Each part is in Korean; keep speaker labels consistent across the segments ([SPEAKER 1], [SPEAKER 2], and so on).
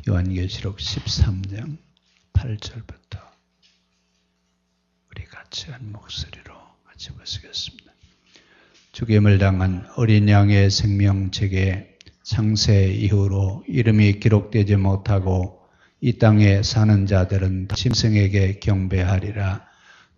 [SPEAKER 1] 요한계시록 13장 8절부터 우리 같이 한 목소리로 같이 보시겠습니다. 죽임을 당한 어린 양의 생명책에 창세 이후로 이름이 기록되지 못하고 이 땅에 사는 자들은 짐승에게 경배하리라.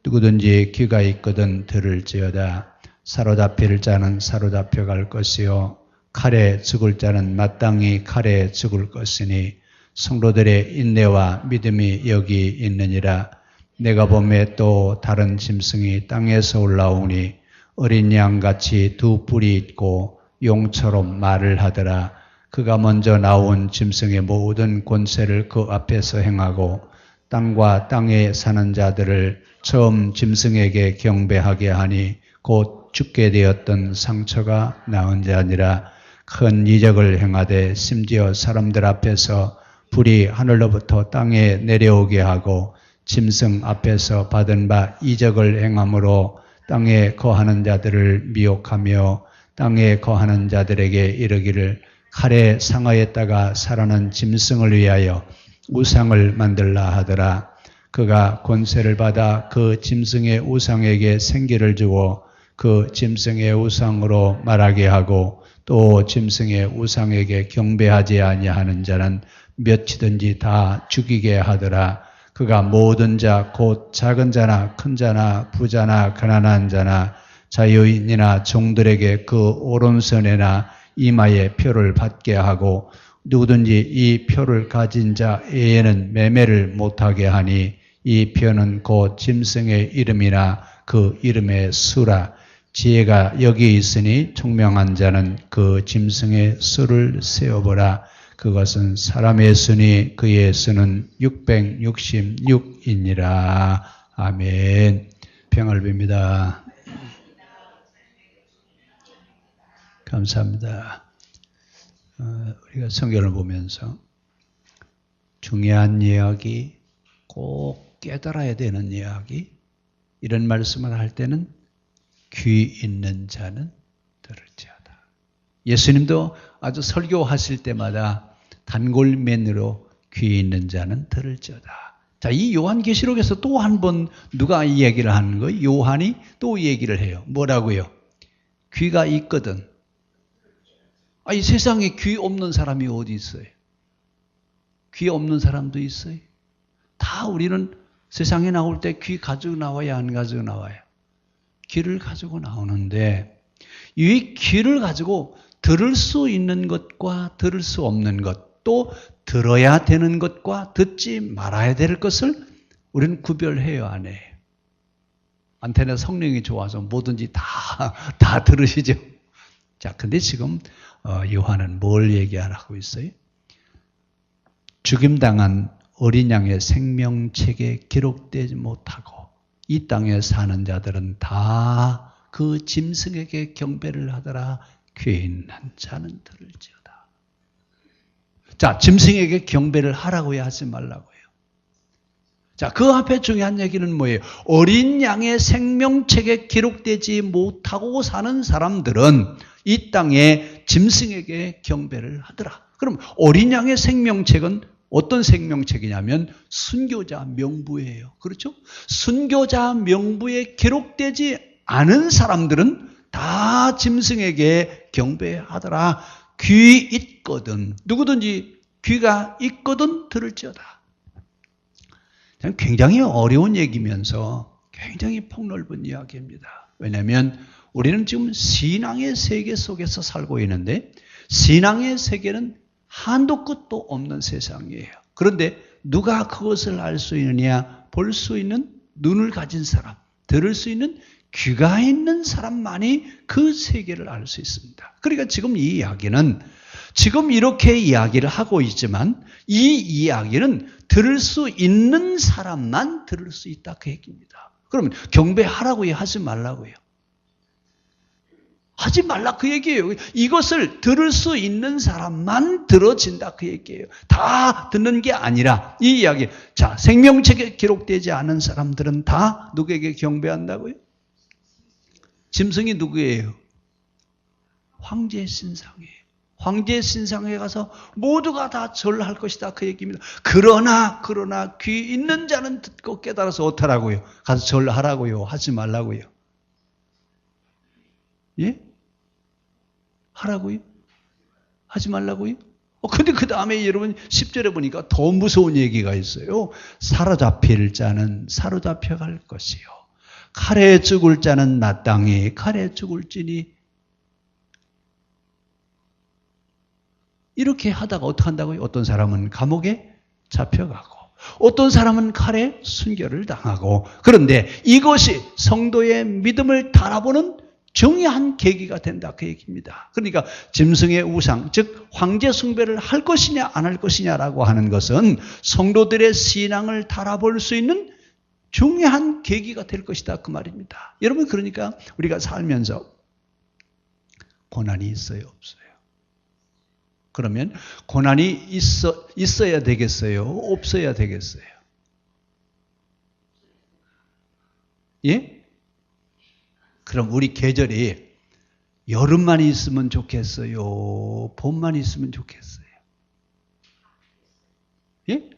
[SPEAKER 1] 누구든지 귀가 있거든 들을지어다. 사로잡힐 자는 사로잡혀갈 것이요 칼에 죽을 자는 마땅히 칼에 죽을 것이니 성도들의 인내와 믿음이 여기 있느니라. 내가 보매 또 다른 짐승이 땅에서 올라오니 어린 양같이 두 뿔이 있고 용처럼 말을 하더라. 그가 먼저 나온 짐승의 모든 권세를 그 앞에서 행하고 땅과 땅에 사는 자들을 처음 짐승에게 경배하게 하니 곧 죽게 되었던 상처가 나은 자니라. 큰 이적을 행하되 심지어 사람들 앞에서 불이 하늘로부터 땅에 내려오게 하고 짐승 앞에서 받은 바 이적을 행함으로 땅에 거하는 자들을 미혹하며 땅에 거하는 자들에게 이르기를 칼에 상하였다가 살아난 짐승을 위하여 우상을 만들라 하더라. 그가 권세를 받아 그 짐승의 우상에게 생기를 주고 그 짐승의 우상으로 말하게 하고 또 짐승의 우상에게 경배하지 아니하는 자는 몇이든지 다 죽이게 하더라. 그가 모든 자 곧 작은 자나 큰 자나 부자나 가난한 자나 자유인이나 종들에게 그 오른손에나 이마에 표를 받게 하고 누구든지 이 표를 가진 자에게는 매매를 못하게 하니 이 표는 곧 짐승의 이름이나 그 이름의 수라. 지혜가 여기 있으니 총명한 자는 그 짐승의 수를 세어보라. 그것은 사람의 수니 그의 수는 666이니라. 아멘. 평을 빕니다. 감사합니다. 우리가 성경을 보면서 중요한 이야기, 꼭 깨달아야 되는 이야기, 이런 말씀을 할 때는 귀 있는 자는 들을지어다. 예수님도 아주 설교하실 때마다 단골맨으로 귀 있는 자는 들을지어다. 자, 이 요한계시록에서 또 한 번 누가 이 얘기를 하는 거예요? 요한이 또 이 얘기를 해요. 뭐라고요? 귀가 있거든. 이 세상에 귀 없는 사람이 어디 있어요? 귀 없는 사람도 있어요. 다 우리는 세상에 나올 때 귀 가지고 나와야 안 가지고 나와요? 귀를 가지고 나오는데 이 귀를 가지고 들을 수 있는 것과 들을 수 없는 것, 또 들어야 되는 것과 듣지 말아야 될 것을 우리는 구별해요, 안 해요? 안테나 성능이 좋아서 뭐든지 다 들으시죠? 자, 근데 지금 요한은 뭘 얘기하고 있어요? 죽임당한 어린 양의 생명책에 기록되지 못하고 이 땅에 사는 자들은 다 그 짐승에게 경배를 하더라. 귀 있는 자는 들을지어다. 자, 짐승에게 경배를 하라고요, 하지 말라고요? 자, 그 앞에 중요한 얘기는 뭐예요? 어린 양의 생명책에 기록되지 못하고 사는 사람들은 이 땅에 짐승에게 경배를 하더라. 그럼 어린 양의 생명책은 어떤 생명책이냐면 순교자 명부예요. 그렇죠? 순교자 명부에 기록되지 않은 사람들은 다 짐승에게 경배하더라. 귀 있거든. 누구든지 귀가 있거든 들을지어다. 굉장히 어려운 얘기면서 굉장히 폭넓은 이야기입니다. 왜냐하면 우리는 지금 신앙의 세계 속에서 살고 있는데 신앙의 세계는 한도 끝도 없는 세상이에요. 그런데 누가 그것을 알 수 있느냐? 볼 수 있는 눈을 가진 사람, 들을 수 있는 귀가 있는 사람만이 그 세계를 알 수 있습니다. 그러니까 지금 이 이야기는 지금 이렇게 이야기를 하고 있지만 이 이야기는 들을 수 있는 사람만 들을 수 있다 그 얘기입니다. 그러면 경배하라고요? 하지 말라고요? 하지 말라 그 얘기예요. 이것을 들을 수 있는 사람만 들어진다 그 얘기예요. 다 듣는 게 아니라 이 이야기. 자, 생명책에 기록되지 않은 사람들은 다 누구에게 경배한다고요? 짐승이 누구예요? 황제 신상이에요. 황제 신상에 가서 모두가 다 절할 것이다 그 얘기입니다. 그러나 귀 있는 자는 듣고 깨달아서 어떡하라고요? 가서 절하라고요? 하지 말라고요? 예? 하라고요? 하지 말라고요? 근데 그 다음에 여러분 10절에 보니까 더 무서운 얘기가 있어요. 사로잡힐 자는 사로잡혀갈 것이요. 칼에 죽을 자는 마땅히 칼에 죽을지니. 이렇게 하다가 어떻게 한다고요? 어떤 사람은 감옥에 잡혀가고 어떤 사람은 칼에 순교를 당하고. 그런데 이것이 성도의 믿음을 달아보는 중요한 계기가 된다 그 얘기입니다. 그러니까 짐승의 우상, 즉 황제 숭배를 할 것이냐 안 할 것이냐라고 하는 것은 성도들의 신앙을 달아볼 수 있는 중요한 계기가 될 것이다 그 말입니다. 여러분, 그러니까 우리가 살면서 고난이 있어요 없어요? 그러면 고난이 있어야 되겠어요? 없어야 되겠어요? 예? 그럼 우리 계절이 여름만 있으면 좋겠어요? 봄만 있으면 좋겠어요? 예?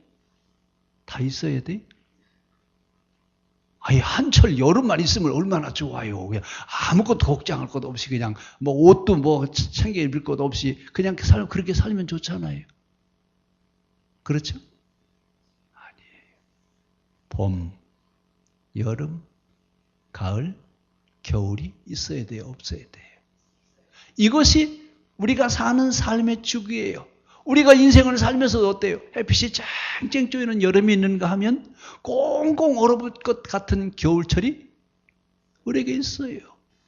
[SPEAKER 1] 다 있어야 돼? 아니, 한철 여름만 있으면 얼마나 좋아요. 그냥 아무것도 걱정할 것 없이 그냥 뭐 옷도 뭐 챙겨 입을 것 없이 그냥 그렇게 살면 좋잖아요. 그렇죠? 아니에요. 봄, 여름, 가을, 겨울이 있어야 돼요? 없어야 돼요? 이것이 우리가 사는 삶의 주기예요. 우리가 인생을 살면서 어때요? 햇빛이 쨍쨍 쪼이는 여름이 있는가 하면 꽁꽁 얼어붙을 것 같은 겨울철이 우리에게 있어요.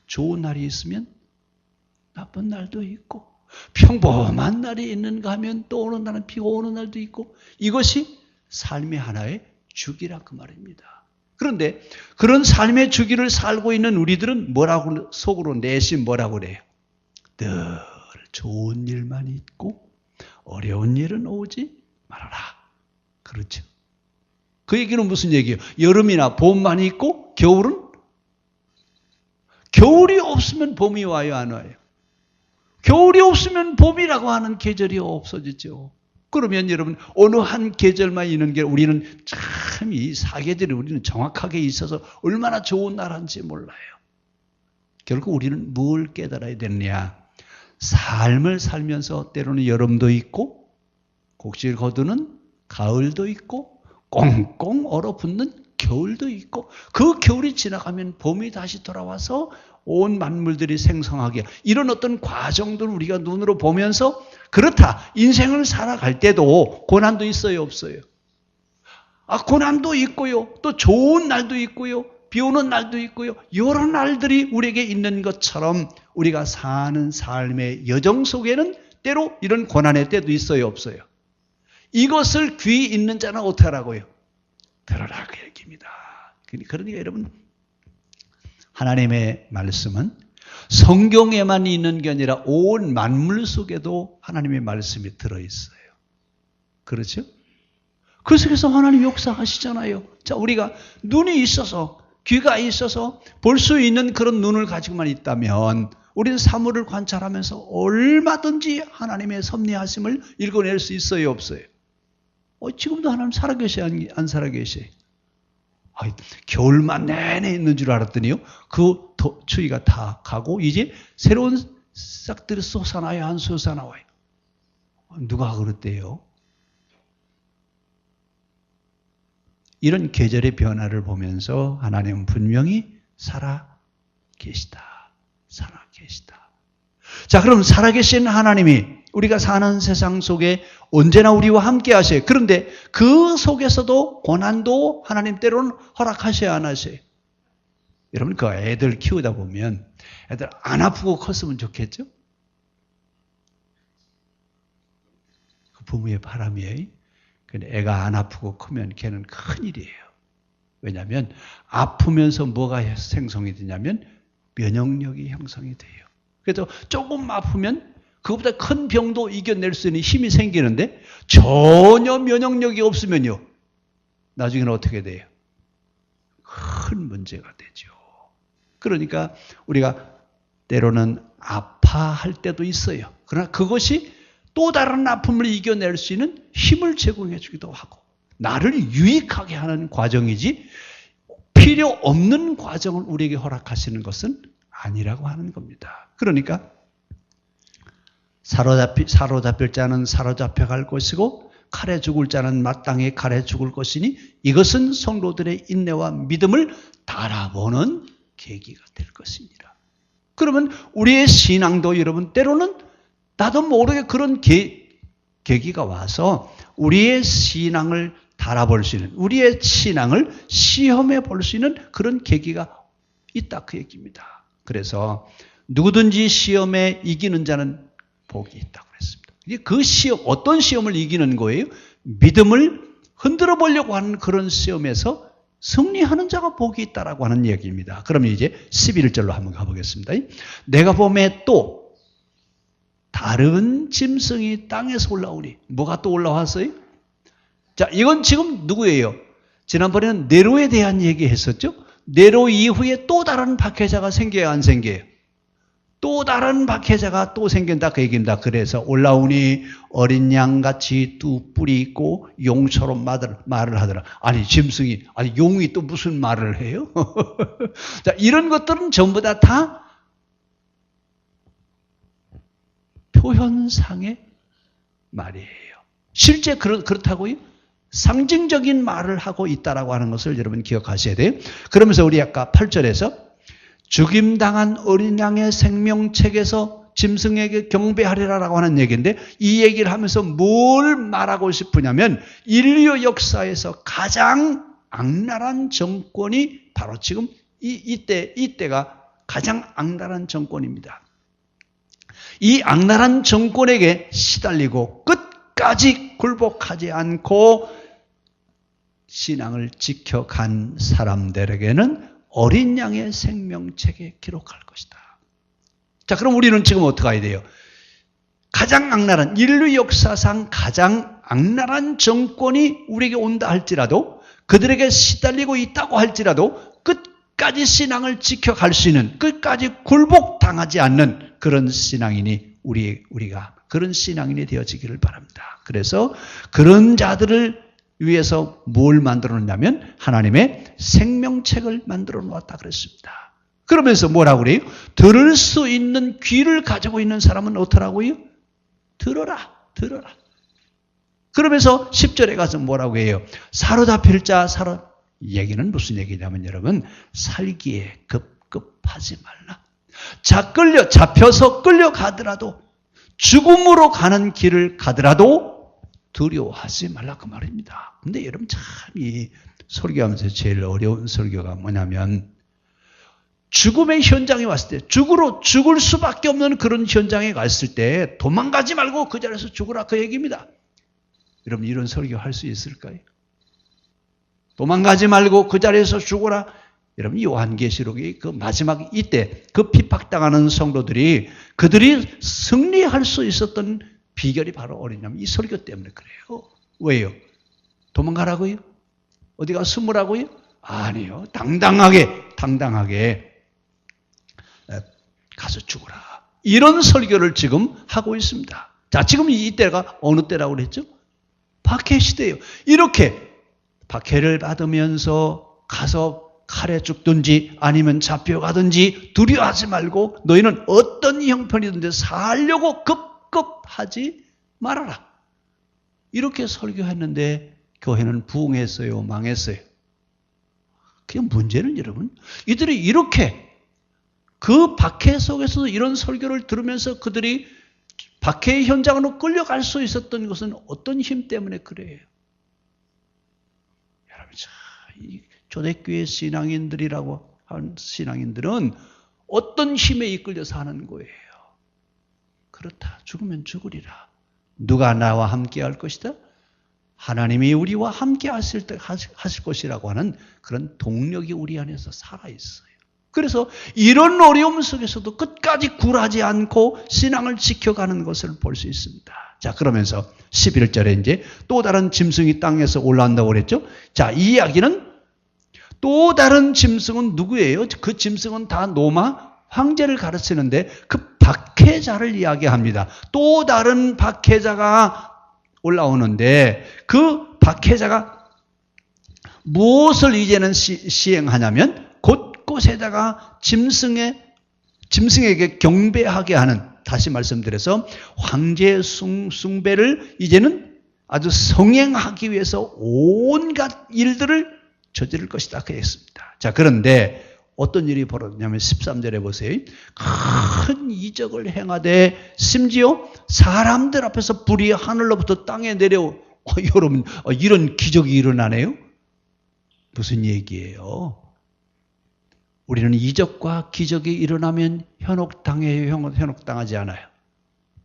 [SPEAKER 1] 좋은 날이 있으면 나쁜 날도 있고, 평범한 날이 있는가 하면 또 어느 날은 비가 오는 날도 있고, 이것이 삶의 하나의 주기라 그 말입니다. 그런데 그런 삶의 주기를 살고 있는 우리들은 뭐라고 속으로 내심 뭐라고 그래요? 늘 좋은 일만 있고 어려운 일은 오지 말아라. 그렇죠? 그 얘기는 무슨 얘기예요? 여름이나 봄만 있고 겨울은? 겨울이 없으면 봄이 와요 안 와요? 겨울이 없으면 봄이라고 하는 계절이 없어지죠. 그러면 여러분 어느 한 계절만 있는 게 우리는 참 이 사계절이 우리는 정확하게 있어서 얼마나 좋은 나라인지 몰라요. 결국 우리는 뭘 깨달아야 되느냐? 삶을 살면서 때로는 여름도 있고 곡질 거두는 가을도 있고 꽁꽁 얼어붙는 겨울도 있고 그 겨울이 지나가면 봄이 다시 돌아와서 온 만물들이 생성하게 이런 어떤 과정들을 우리가 눈으로 보면서 그렇다. 인생을 살아갈 때도 고난도 있어요 없어요? 고난도 있고요. 또 좋은 날도 있고요. 비 오는 날도 있고요. 여러 날들이 우리에게 있는 것처럼 우리가 사는 삶의 여정 속에는 때로 이런 고난의 때도 있어요 없어요? 이것을 귀 있는 자는 어떻게 하라고요? 들으라 그 얘기입니다. 그러니까 여러분 하나님의 말씀은 성경에만 있는 게 아니라 온 만물 속에도 하나님의 말씀이 들어있어요. 그렇죠? 그 속에서 하나님 역사하시잖아요. 자, 우리가 눈이 있어서 귀가 있어서 볼 수 있는 그런 눈을 가지고만 있다면 우리는 사물을 관찰하면서 얼마든지 하나님의 섭리하심을 읽어낼 수 있어요 없어요? 지금도 하나님 살아계셔 안 살아계셔요? 겨울만 내내 있는 줄 알았더니요. 그 추위가 다 가고 이제 새로운 싹들이 솟아나요 안 솟아나와요? 누가 그랬대요? 이런 계절의 변화를 보면서 하나님은 분명히 살아계시다. 살아계시다. 자, 그럼 살아계신 하나님이 우리가 사는 세상 속에 언제나 우리와 함께 하셔요. 그런데 그 속에서도 고난도 하나님 때로는 허락하셔야 안 하셔요. 여러분 그 애들 키우다 보면 애들 안 아프고 컸으면 좋겠죠? 그 부모의 바람이에요. 근데 애가 안 아프고 크면 걔는 큰일이에요. 왜냐하면 아프면서 뭐가 생성이 되냐면 면역력이 형성이 돼요. 그래서 조금 아프면 그것보다 큰 병도 이겨낼 수 있는 힘이 생기는데 전혀 면역력이 없으면요. 나중에는 어떻게 돼요? 큰 문제가 되죠. 그러니까 우리가 때로는 아파할 때도 있어요. 그러나 그것이 또 다른 아픔을 이겨낼 수 있는 힘을 제공해 주기도 하고 나를 유익하게 하는 과정이지 필요 없는 과정을 우리에게 허락하시는 것은 아니라고 하는 겁니다. 그러니까 사로잡힐 자는 사로잡혀갈 것이고 칼에 죽을 자는 마땅히 칼에 죽을 것이니 이것은 성도들의 인내와 믿음을 달아보는 계기가 될 것입니다. 그러면 우리의 신앙도 여러분 때로는 나도 모르게 그런 계기가 와서 우리의 신앙을 달아볼 수 있는 우리의 신앙을 시험해 볼 수 있는 그런 계기가 있다 그 얘기입니다. 그래서 누구든지 시험에 이기는 자는 복이 있다고 그랬습니다. 그 시험, 어떤 시험을 이기는 거예요? 믿음을 흔들어 보려고 하는 그런 시험에서 승리하는 자가 복이 있다라고 하는 얘기입니다. 그러면 이제 11절로 한번 가보겠습니다. 내가 봄에 또 다른 짐승이 땅에서 올라오니 뭐가 또 올라왔어요? 자, 이건 지금 누구예요? 지난번에는 네로에 대한 얘기 했었죠? 네로 이후에 또 다른 박해자가 생겨요, 안 생겨요? 또 다른 박해자가 또 생긴다 그 얘기입니다. 그래서 올라오니 어린 양같이 두 뿔이 있고 용처럼 말을 하더라. 아니 짐승이 아니 용이 또 무슨 말을 해요? 자, 이런 것들은 전부 다 표현상의 말이에요. 실제 그렇다고요? 상징적인 말을 하고 있다라고 하는 것을 여러분 기억하셔야 돼요. 그러면서 우리 아까 8절에서 죽임당한 어린 양의 생명책에서 짐승에게 경배하리라라고 하는 얘기인데 이 얘기를 하면서 뭘 말하고 싶으냐면 인류 역사에서 가장 악랄한 정권이 바로 지금 이때가 가장 악랄한 정권입니다. 이 악랄한 정권에게 시달리고 끝까지 굴복하지 않고 신앙을 지켜간 사람들에게는 어린 양의 생명책에 기록할 것이다. 자, 그럼 우리는 지금 어떻게 해야 돼요? 가장 악랄한, 인류 역사상 가장 악랄한 정권이 우리에게 온다 할지라도 그들에게 시달리고 있다고 할지라도 끝까지 신앙을 지켜갈 수 있는 끝까지 굴복당하지 않는 그런 신앙인이 우리가 그런 신앙인이 되어지기를 바랍니다. 그래서 그런 자들을 위해서 뭘 만들어 놓냐면 하나님의 생명책을 만들어 놓았다 그랬습니다. 그러면서 뭐라고 그래요? 들을 수 있는 귀를 가지고 있는 사람은 어떠라고요? 들어라. 그러면서 10절에 가서 뭐라고 해요? 사로잡힐 자 얘기는 무슨 얘기냐면 여러분 살기에 급급하지 말라. 잡혀서 끌려가더라도 죽음으로 가는 길을 가더라도 두려워하지 말라 그 말입니다. 근데 여러분 참 이 설교하면서 제일 어려운 설교가 뭐냐면 죽음의 현장에 왔을 때 죽을 수밖에 없는 그런 현장에 갔을 때 도망가지 말고 그 자리에서 죽으라 그 얘기입니다. 여러분 이런 설교 할 수 있을까요? 도망가지 말고 그 자리에서 죽어라. 여러분 요한계시록의 그 마지막 이때 그 핍박당하는 성도들이 그들이 승리할 수 있었던 비결이 바로 어디냐면 이 설교 때문에 그래요. 왜요? 도망가라고요? 어디가 숨으라고요? 아니요. 당당하게 가서 죽어라. 이런 설교를 지금 하고 있습니다. 자, 지금 이때가 어느 때라고 그랬죠? 박해 시대예요. 이렇게 박해를 받으면서 가서 칼에 죽든지 아니면 잡혀가든지 두려워하지 말고 너희는 어떤 형편이든지 살려고 급급하지 말아라. 이렇게 설교했는데 교회는 부흥했어요? 망했어요? 그 문제는 여러분 이들이 이렇게 그 박해 속에서도 이런 설교를 들으면서 그들이 박해의 현장으로 끌려갈 수 있었던 것은 어떤 힘 때문에 그래요? 여러분 이 초대교회 신앙인들이라고 하는 신앙인들은 어떤 힘에 이끌려서 하는 거예요? 그렇다. 죽으면 죽으리라. 누가 나와 함께 할 것이다? 하나님이 우리와 함께 하실 것이라고 하는 그런 동력이 우리 안에서 살아있어요. 그래서 이런 어려움 속에서도 끝까지 굴하지 않고 신앙을 지켜가는 것을 볼 수 있습니다. 자, 그러면서 11절에 이제 또 다른 짐승이 땅에서 올라온다고 그랬죠? 자, 이 이야기는 또 다른 짐승은 누구예요? 그 짐승은 다 로마 황제를 가르치는데 그 박해자를 이야기합니다. 또 다른 박해자가 올라오는데 그 박해자가 무엇을 이제는 시행하냐면 곳곳에다가 짐승에게 경배하게 하는, 다시 말씀드려서 황제 숭배를 이제는 아주 성행하기 위해서 온갖 일들을 저지를 것이다 그랬습니다. 자, 그런데 어떤 일이 벌어졌냐면 13절에 보세요. 큰 이적을 행하되 심지어 사람들 앞에서 불이 하늘로부터 땅에 내려, 여러분 이런 기적이 일어나네요. 무슨 얘기예요? 우리는 이적과 기적이 일어나면 현혹당해요? 현혹당하지 않아요?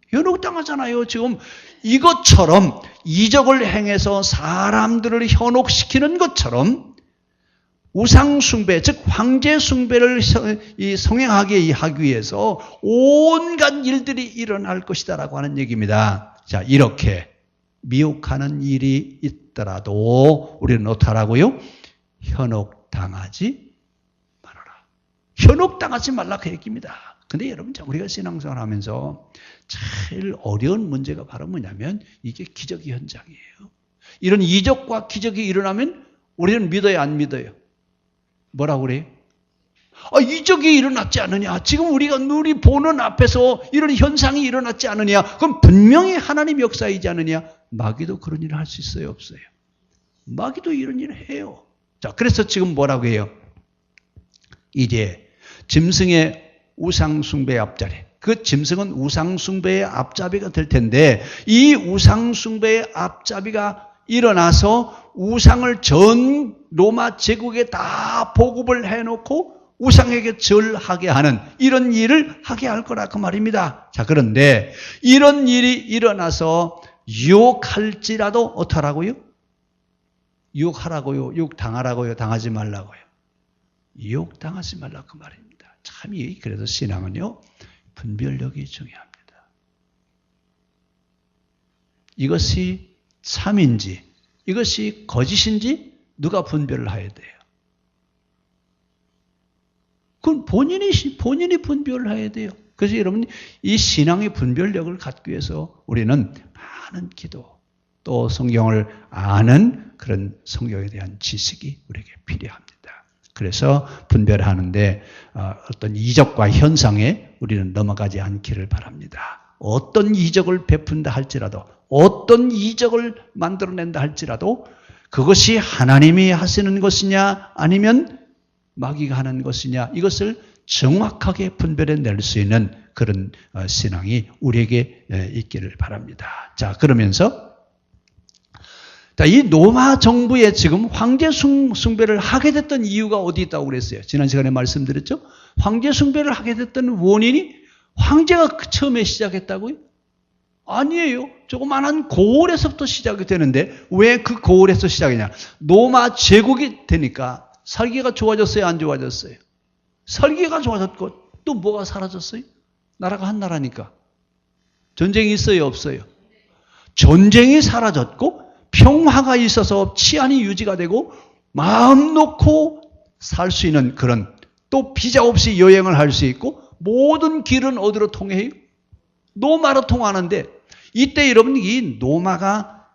[SPEAKER 1] 현혹당하잖아요. 지금 이것처럼 이적을 행해서 사람들을 현혹시키는 것처럼 우상숭배, 즉 황제숭배를 성행하게 하기 위해서 온갖 일들이 일어날 것이다라고 하는 얘기입니다. 자, 이렇게 미혹하는 일이 있더라도 우리는 어떡하라고요? 현혹당하지 말아라. 현혹당하지 말라 그 얘기입니다. 근데 여러분, 우리가 신앙생활 하면서 제일 어려운 문제가 바로 뭐냐면 이게 기적의 현장이에요. 이런 이적과 기적이 일어나면 우리는 믿어요, 안 믿어요? 뭐라고 그래요? 이적이 일어났지 않느냐? 지금 우리가 눈이 보는 앞에서 이런 현상이 일어났지 않느냐? 그럼 분명히 하나님 역사이지 않느냐? 마귀도 그런 일을 할 수 있어요, 없어요? 마귀도 이런 일을 해요. 자, 그래서 지금 뭐라고 해요? 이제 짐승의 우상숭배의 앞자리, 그 짐승은 우상숭배의 앞잡이가 될 텐데 이 우상숭배의 앞잡이가 일어나서 우상을 전 로마 제국에 다 보급을 해놓고 우상에게 절하게 하는 이런 일을 하게 할 거라 그 말입니다. 자, 그런데 이런 일이 일어나서 유혹할지라도 어떡하라고요? 유혹하라고요? 유혹당하라고요? 당하지 말라고요? 유혹당하지 말라 그 말입니다. 참, 그래서 신앙은요, 분별력이 중요합니다. 이것이 참인지 이것이 거짓인지 누가 분별을 해야 돼요? 그건 본인이 분별을 해야 돼요. 그래서 여러분, 이 신앙의 분별력을 갖기 위해서 우리는 많은 기도, 또 성경을 아는 그런 성경에 대한 지식이 우리에게 필요합니다. 그래서 분별하는데 어떤 이적과 현상에 우리는 넘어가지 않기를 바랍니다. 어떤 이적을 베푼다 할지라도, 어떤 이적을 만들어낸다 할지라도 그것이 하나님이 하시는 것이냐 아니면 마귀가 하는 것이냐, 이것을 정확하게 분별해낼 수 있는 그런 신앙이 우리에게 있기를 바랍니다. 자, 그러면서 이 로마 정부에 지금 황제 숭배를 하게 됐던 이유가 어디 있다고 그랬어요? 지난 시간에 말씀드렸죠? 황제 숭배를 하게 됐던 원인이 황제가 처음에 시작했다고요? 아니에요. 조그만한 고을에서부터 시작이 되는데 왜 그 고을에서 시작이냐? 로마 제국이 되니까 살기가 좋아졌어요? 안 좋아졌어요? 살기가 좋아졌고 또 뭐가 사라졌어요? 나라가 한 나라니까. 전쟁이 있어요? 없어요? 전쟁이 사라졌고 평화가 있어서 치안이 유지가 되고 마음 놓고 살 수 있는 그런, 또 비자 없이 여행을 할 수 있고 모든 길은 어디로 통해요? 노마로 통하는데 이때 여러분, 이 노마가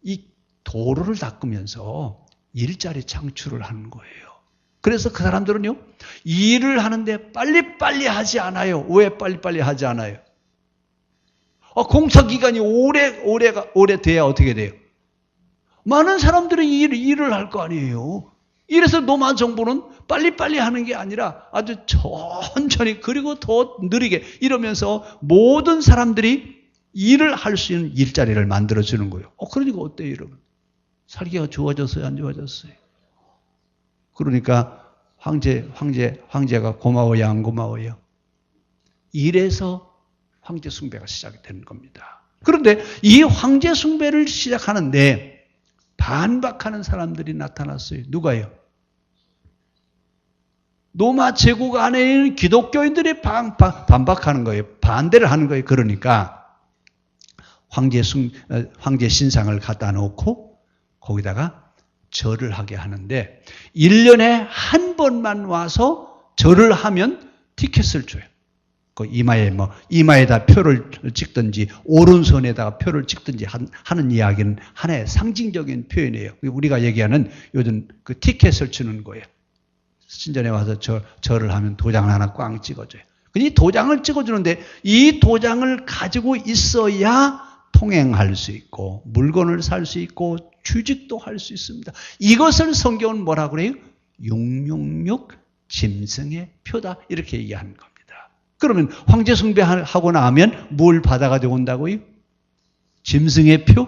[SPEAKER 1] 이 도로를 닦으면서 일자리 창출을 하는 거예요. 그래서 그 사람들은요, 일을 하는데 빨리빨리 하지 않아요. 왜 빨리빨리 하지 않아요? 공사기간이 오래 돼야 어떻게 돼요? 많은 사람들이 일을 할 거 아니에요. 이래서 로마 정부는 빨리빨리 하는 게 아니라 아주 천천히, 그리고 더 느리게 이러면서 모든 사람들이 일을 할 수 있는 일자리를 만들어주는 거예요. 그러니까 어때요, 여러분? 살기가 좋아졌어요? 안 좋아졌어요? 그러니까 황제가 고마워요? 안 고마워요? 이래서 황제 숭배가 시작이 되는 겁니다. 그런데 이 황제 숭배를 시작하는데 반박하는 사람들이 나타났어요. 누가요? 로마 제국 안에 있는 기독교인들이 반박하는 거예요. 반대를 하는 거예요. 그러니까 황제 신상을 갖다 놓고 거기다가 절을 하게 하는데 1년에 한 번만 와서 절을 하면 티켓을 줘요. 그 이마에다 표를 찍든지 오른손에다가 표를 찍든지 하는 이야기는 하나의 상징적인 표현이에요. 우리가 얘기하는 요즘 그 티켓을 주는 거예요. 신전에 와서 절을 하면 도장을 하나 꽝 찍어줘요. 이 도장을 찍어주는데 이 도장을 가지고 있어야 통행할 수 있고 물건을 살 수 있고 취직도 할 수 있습니다. 이것을 성경은 뭐라고 그래요? 666 짐승의 표다 이렇게 얘기하는 겁니다. 그러면 황제 숭배하고 나면 뭘 받아가지고 온다고요? 짐승의 표?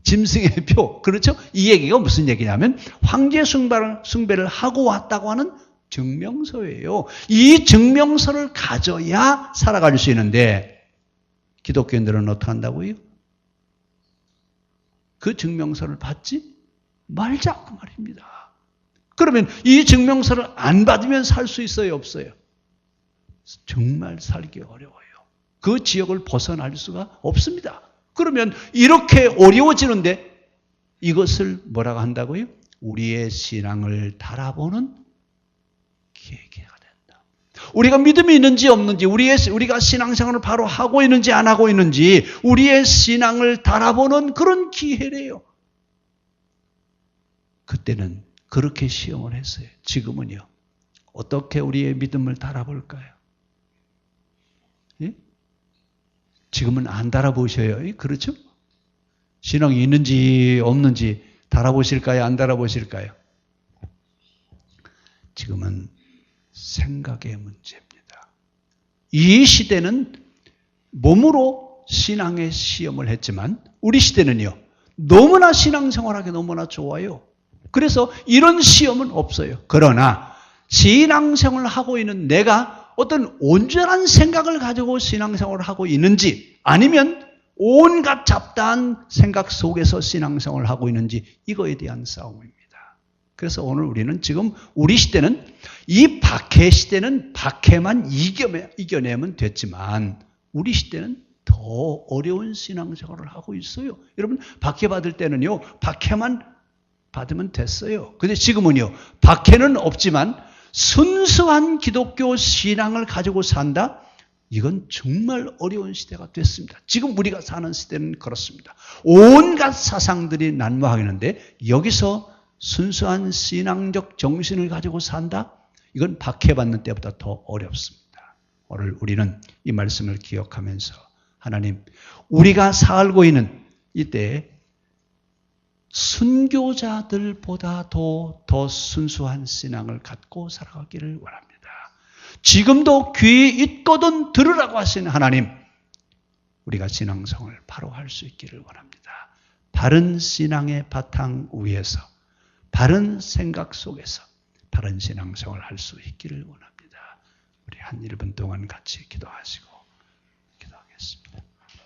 [SPEAKER 1] 짐승의 표. 그렇죠? 이 얘기가 무슨 얘기냐면 황제 숭배를 하고 왔다고 하는 증명서예요. 이 증명서를 가져야 살아갈 수 있는데 기독교인들은 어떻게 한다고요? 그 증명서를 받지 말자고 말입니다. 그러면 이 증명서를 안 받으면 살 수 있어요? 없어요? 정말 살기 어려워요. 그 지역을 벗어날 수가 없습니다. 그러면 이렇게 어려워지는데 이것을 뭐라고 한다고요? 우리의 신앙을 달아보는 계기가 된다. 우리가 믿음이 있는지 없는지, 우리가 신앙생활을 바로 하고 있는지 안 하고 있는지 우리의 신앙을 달아보는 그런 기회래요. 그때는 그렇게 시험을 했어요. 지금은요. 어떻게 우리의 믿음을 달아볼까요? 예? 지금은 안 달아보셔요. 그렇죠? 신앙이 있는지 없는지 달아보실까요? 안 달아보실까요? 지금은 생각의 문제입니다. 이 시대는 몸으로 신앙의 시험을 했지만 우리 시대는요. 너무나 신앙생활하기 너무나 좋아요. 그래서 이런 시험은 없어요. 그러나 신앙생활을 하고 있는 내가 어떤 온전한 생각을 가지고 신앙생활을 하고 있는지 아니면 온갖 잡다한 생각 속에서 신앙생활을 하고 있는지 이거에 대한 싸움입니다. 그래서 오늘 우리는 지금 우리 시대는 이 박해 시대는 박해만 이겨내면 됐지만 우리 시대는 더 어려운 신앙생활을 하고 있어요. 여러분 박해 받을 때는요. 박해만 받으면 됐어요. 근데 지금은요. 박해는 없지만 순수한 기독교 신앙을 가지고 산다? 이건 정말 어려운 시대가 됐습니다. 지금 우리가 사는 시대는 그렇습니다. 온갖 사상들이 난무하겠는데 여기서 순수한 신앙적 정신을 가지고 산다? 이건 박해받는 때보다 더 어렵습니다. 오늘 우리는 이 말씀을 기억하면서 하나님, 우리가 살고 있는 이때 순교자들보다도 더 순수한 신앙을 갖고 살아가기를 원합니다. 지금도 귀 있거든 들으라고 하신 하나님, 우리가 신앙생활을 바로 할 수 있기를 원합니다. 바른 신앙의 바탕 위에서 바른 생각 속에서 바른 신앙생활을 할 수 있기를 원합니다. 우리 한 1분 동안 같이 기도하시고 기도하겠습니다.